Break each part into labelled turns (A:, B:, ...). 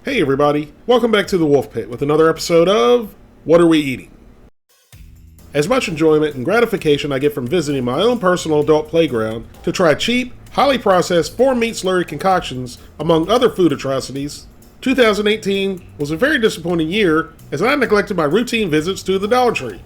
A: Hey everybody, welcome back to the Wolfe Pit with another episode of What Are We Eating? As much enjoyment and gratification I get from visiting my own personal adult playground to try cheap, highly processed 4-meat slurry concoctions among other food atrocities, 2018 was a very disappointing year as I neglected my routine visits to the Dollar Tree.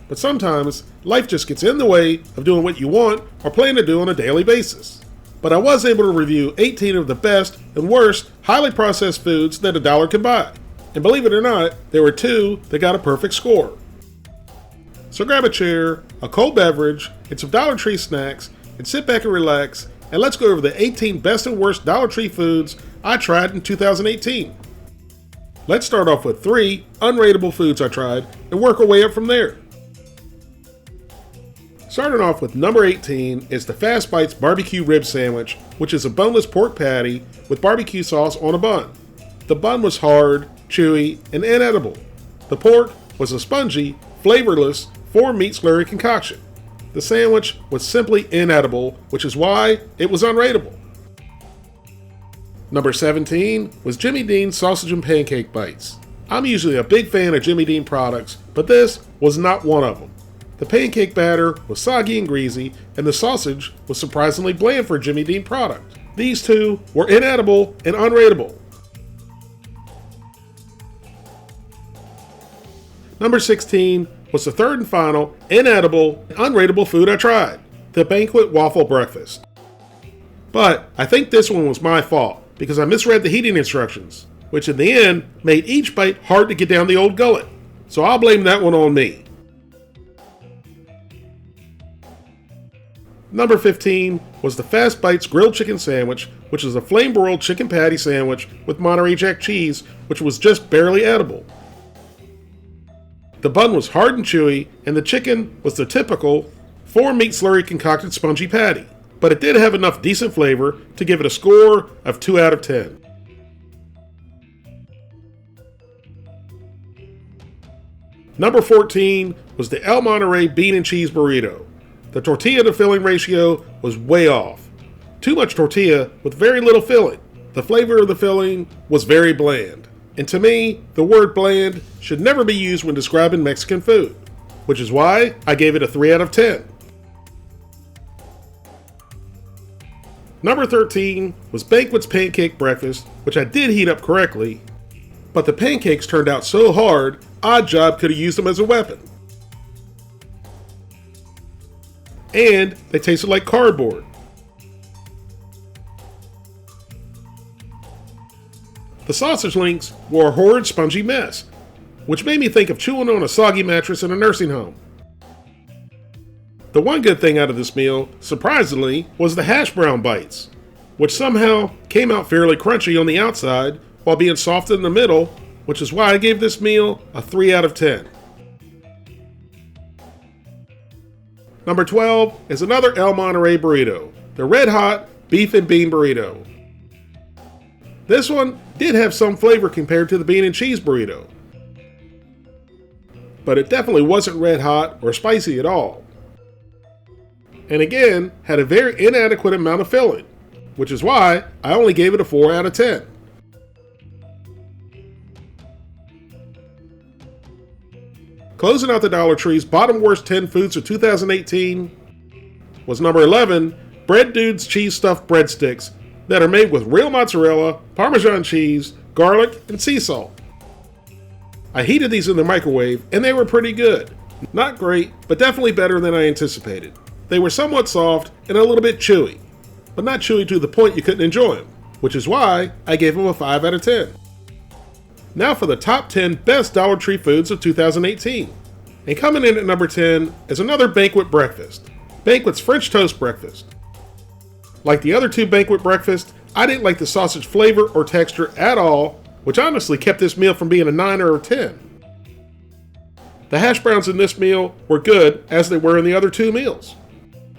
A: But sometimes, life just gets in the way of doing what you want or plan to do on a daily basis. But I was able to review 18 of the best and worst highly processed foods that a dollar can buy. And believe it or not, there were 2 that got a perfect score. So grab a chair, a cold beverage, and some Dollar Tree snacks, and sit back and relax, and let's go over the 18 best and worst Dollar Tree foods I tried in 2018. Let's start off with 3 unrateable foods I tried and work our way up from there. Starting off with number 18 is the Fast Bites barbecue rib sandwich, which is a boneless pork patty with barbecue sauce on a bun. The bun was hard, chewy, and inedible. The pork was a spongy, flavorless 4-meat slurry concoction. The sandwich was simply inedible, which is why it was unrateable. Number 17 was Jimmy Dean's sausage and pancake bites. I'm usually a big fan of Jimmy Dean products, but this was not one of them. The pancake batter was soggy and greasy, and the sausage was surprisingly bland for a Jimmy Dean product. These 2 were inedible and unrateable. Number 16 was the third and final inedible and unrateable food I tried, the Banquet Waffle Breakfast. But I think this one was my fault, because I misread the heating instructions, which in the end made each bite hard to get down the old gullet. So I'll blame that one on me. Number 15 was the Fast Bites grilled chicken sandwich, which is a flame-broiled chicken patty sandwich with Monterey Jack cheese, which was just barely edible. The bun was hard and chewy, and the chicken was the typical 4-meat slurry concocted spongy patty, but it did have enough decent flavor to give it a score of 2 out of 10. Number 14 was the El Monterey bean and cheese burrito. The tortilla to filling ratio was way off. Too much tortilla with very little filling. The flavor of the filling was very bland. And to me, the word bland should never be used when describing Mexican food, which is why I gave it a 3 out of 10. Number 13 was Banquet's pancake breakfast, which I did heat up correctly, but the pancakes turned out so hard, Odd Job could have used them as a weapon. And they tasted like cardboard. The sausage links were a horrid spongy mess, which made me think of chewing on a soggy mattress in a nursing home. The one good thing out of this meal, surprisingly, was the hash brown bites, which somehow came out fairly crunchy on the outside while being soft in the middle, which is why I gave this meal a 3 out of 10. Number 12 is another El Monterey burrito, the Red Hot Beef and Bean Burrito. This one did have some flavor compared to the bean and cheese burrito, but it definitely wasn't red hot or spicy at all. And again, had a very inadequate amount of filling, which is why I only gave it a 4 out of 10. Closing out the Dollar Tree's bottom worst 10 foods of 2018 was number 11, Bread Dude's cheese stuffed breadsticks that are made with real mozzarella, Parmesan cheese, garlic, and sea salt. I heated these in the microwave and they were pretty good. Not great, but definitely better than I anticipated. They were somewhat soft and a little bit chewy, but not chewy to the point you couldn't enjoy them, which is why I gave them a 5 out of 10. Now for the top 10 best Dollar Tree foods of 2018. And coming in at number 10 is another Banquet breakfast, Banquet's French toast breakfast. Like the other 2 Banquet breakfasts, I didn't like the sausage flavor or texture at all, which honestly kept this meal from being a 9 or a 10. The hash browns in this meal were good as they were in the other 2 meals.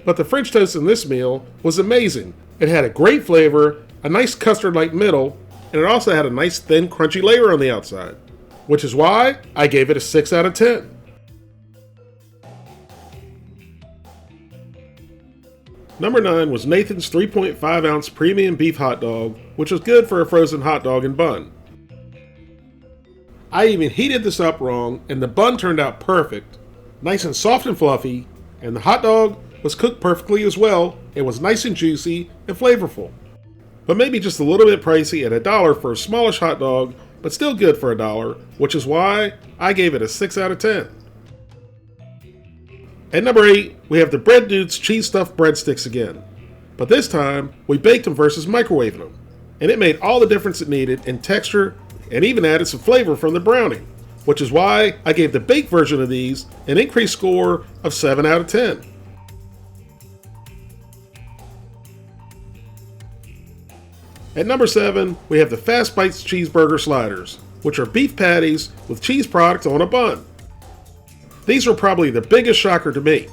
A: But the French toast in this meal was amazing. It had a great flavor, a nice custard-like middle, and it also had a nice thin crunchy layer on the outside, which is why I gave it a 6 out of 10. Number 9 was Nathan's 3.5 ounce premium beef hot dog, which was good for a frozen hot dog and bun. I even heated this up wrong, and the bun turned out perfect, nice and soft and fluffy, and the hot dog was cooked perfectly as well. It was nice and juicy and flavorful. But maybe just a little bit pricey at $1 for a smallish hot dog, but still good for $1, which is why I gave it a 6 out of 10. At number 8, we have the Bread Dude's cheese stuffed breadsticks again. But this time, we baked them versus microwaving them. And it made all the difference it needed in texture and even added some flavor from the browning, which is why I gave the baked version of these an increased score of 7 out of 10. At number 7, we have the Fast Bites Cheeseburger Sliders, which are beef patties with cheese products on a bun. These were probably the biggest shocker to me.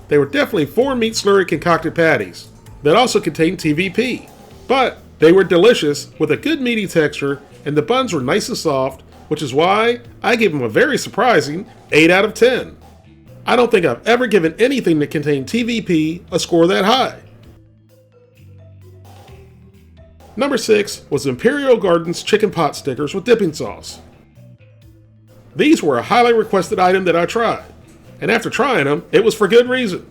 A: They were definitely 4 meat slurry concocted patties that also contained TVP, but they were delicious with a good meaty texture, and the buns were nice and soft, which is why I gave them a very surprising 8 out of 10. I don't think I've ever given anything that contained TVP a score that high. Number 6 was Imperial Gardens chicken pot stickers with dipping sauce. These were a highly requested item that I tried, and after trying them, it was for good reason.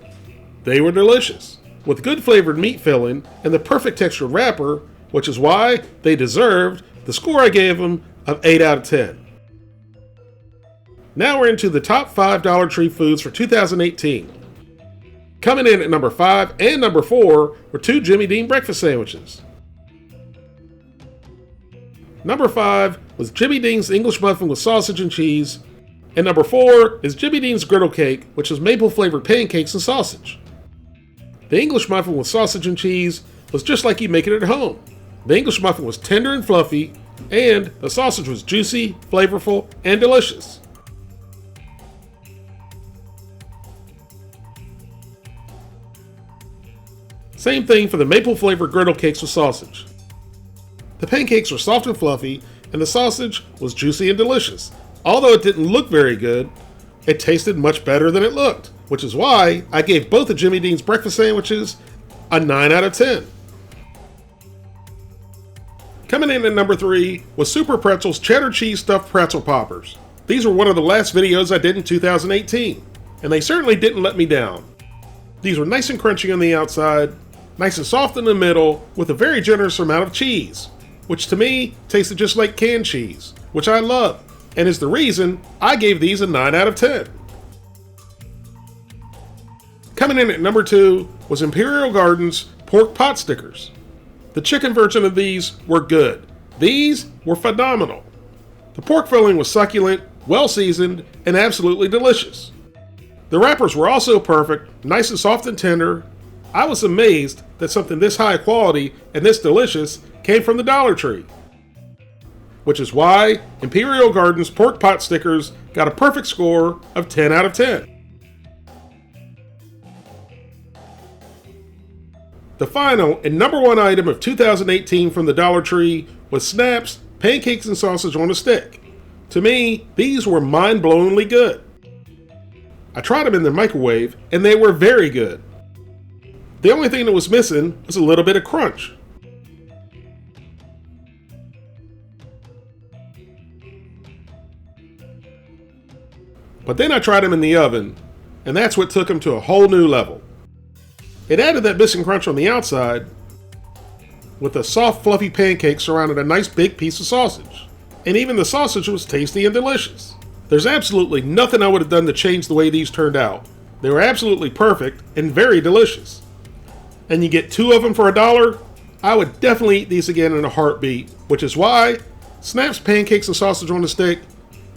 A: They were delicious, with good flavored meat filling and the perfect textured wrapper, which is why they deserved the score I gave them of 8 out of 10. Now we're into the top 5 Dollar Tree foods for 2018. Coming in at number 5 and number 4 were 2 Jimmy Dean breakfast sandwiches. Number 5 was Jimmy Dean's English muffin with sausage and cheese, and number 4 is Jimmy Dean's griddle cake, which is maple flavored pancakes and sausage. The English muffin with sausage and cheese was just like you make it at home. The English muffin was tender and fluffy, and the sausage was juicy, flavorful, and delicious. Same thing for the maple flavored griddle cakes with sausage. The pancakes were soft and fluffy, and the sausage was juicy and delicious. Although it didn't look very good, it tasted much better than it looked, which is why I gave both of Jimmy Dean's breakfast sandwiches a 9 out of 10. Coming in at number 3 was Super Pretzel's cheddar cheese stuffed pretzel poppers. These were one of the last videos I did in 2018, and they certainly didn't let me down. These were nice and crunchy on the outside, nice and soft in the middle, with a very generous amount of cheese, which to me tasted just like canned cheese, which I love, and is the reason I gave these a 9 out of 10. Coming in at number 2 was Imperial Gardens pork pot stickers. The chicken version of these were good. These were phenomenal. The pork filling was succulent, well seasoned, and absolutely delicious. The wrappers were also perfect, nice and soft and tender. I was amazed that something this high quality and this delicious came from the Dollar Tree, which is why Imperial Gardens pork pot stickers got a perfect score of 10 out of 10. The final and number 1 item of 2018 from the Dollar Tree was Snap's pancakes and sausage on a stick. To me, these were mind-blowingly good. I tried them in the microwave, and they were very good. The only thing that was missing was a little bit of crunch. But then I tried them in the oven, and that's what took them to a whole new level. It added that missing crunch on the outside, with a soft fluffy pancake surrounding a nice big piece of sausage. And even the sausage was tasty and delicious. There's absolutely nothing I would have done to change the way these turned out. They were absolutely perfect and very delicious. And you get 2 of them for $1, I would definitely eat these again in a heartbeat, which is why Snap's pancakes and sausage on a stick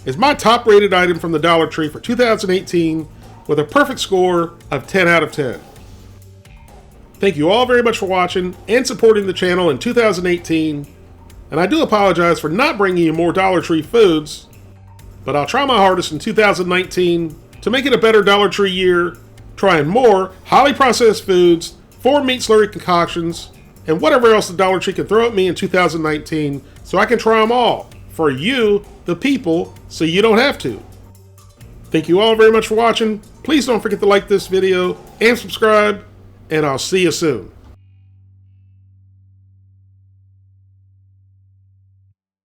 A: is my top rated item from the Dollar Tree for 2018 with a perfect score of 10 out of 10. Thank you all very much for watching and supporting the channel in 2018, and I do apologize for not bringing you more Dollar Tree foods, but I'll try my hardest in 2019 to make it a better Dollar Tree year, trying more highly processed foods, 4 meat slurry concoctions, and whatever else the Dollar Tree can throw at me in 2019 so I can try them all for you, the people, so you don't have to. Thank you all very much for watching. Please don't forget to like this video and subscribe, and I'll see you soon.